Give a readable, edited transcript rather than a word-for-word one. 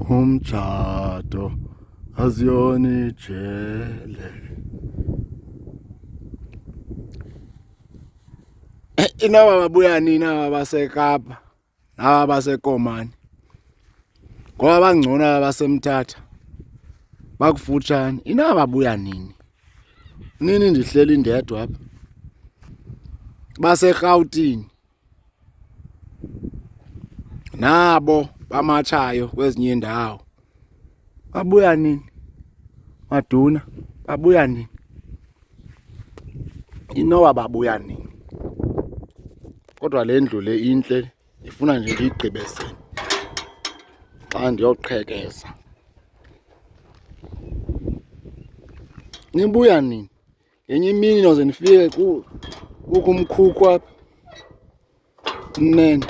umtshato aziyona ijele. Inaba babuya nini aba baseKapa naba baseKomani? Ngoba bangcono abasemthatha bakufutshane. Inaba babuya nini? Nini ndihleli ndedwa apha? BaseRhawutini nabo bamatshayo kwezinye indawo babuya nini? Maduna babuya nini? Inoba babuya nini? Kodwa le ndlu le intle, ifuna nje ndiyigqibezele xa ndiyoqhekeza. Nibuya nini? Ngenye imini noze nifike kukho umkhukhu apha, mnene.